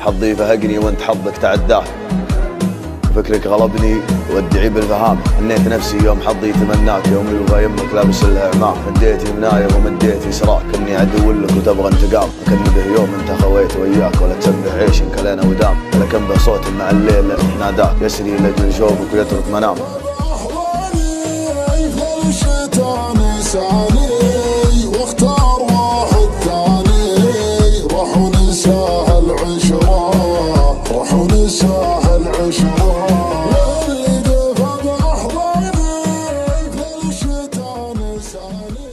حظي فهقني وانت حظك تعداه، فكرك غلبني وادعي بالفهام. هنيت نفسي يوم حظي تمناك، يوم يبغى يمك لابس الاعمام. مديتي منايا ومديتي سراك، كني عدو لك وتبغى انتقام. كني به يوم انت خويت وياك، ولا تسبح عيش كلينا ودام. ولا كان به صوت مع الليل ناداك، يسري لجل شوفك ويترك منام. واختار واحد ثاني، راح وننساه العشرة، راح وننساه العشرة. واللي دفى بأحضاني في الشتا نساني.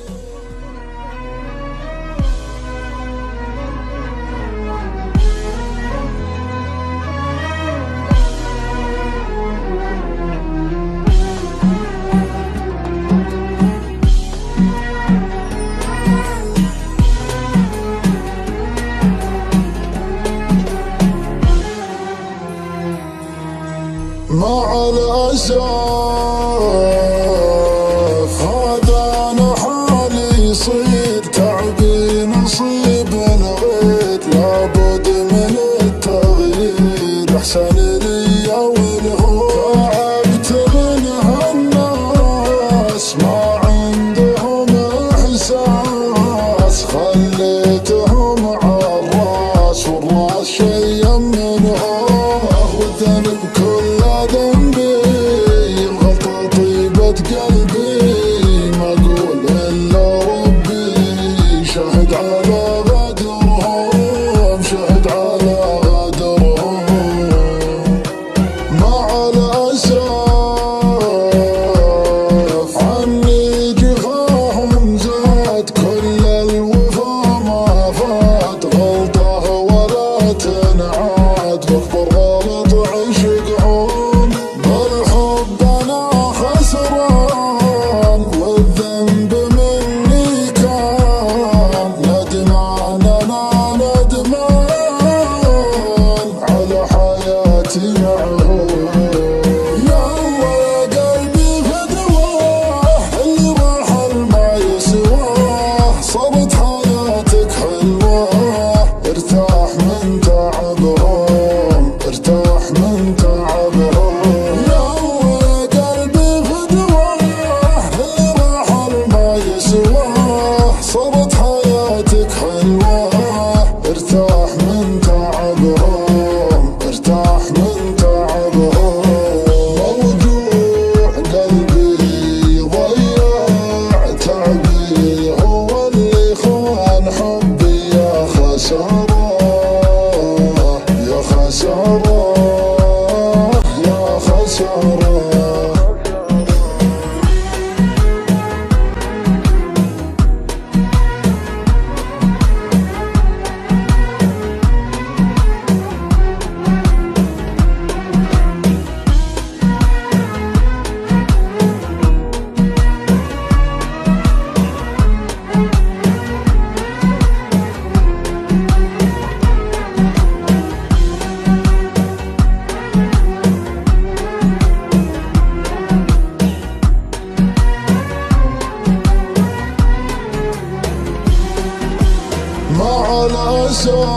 مع الأسف هذا أنا حالي يصير، تعبي نصيب الغير، لابد من التغيير أحسن لي والهو. تعبت من هالناس ما عندهم إحساس، خليتهم عالراس والراس شي منهم. أخذ بكل ذنبي الغلطة طيبة قلبي، ما أقول إلا ربي شهد على غدرهم، شهد على غدرهم. مع الأسف عني جفاهم زاد، كل الوفا ما فات، غلطة ولا تنعاد، واكبر غلط عشقهم. بالحب أنا خسران والذنب مني كان، ندمان أنا ندمان على حياتي معهم. يلا يا قلبي فدواه اللي راح ما يسواه، صارت حياتك حلوة ارتاح من تعبهم، ارتاح من تعبهم. يلا يا قلبي فدواه اللي راح ما يسواه، صارت حياتك حلوة ارتاح من تعبهم، ارتاح من تعبهم. موجوع قلبي ضيع تعبي، هو اللي خان حبي. يا خسارة يا خسارة يا خسارة. مع الأسف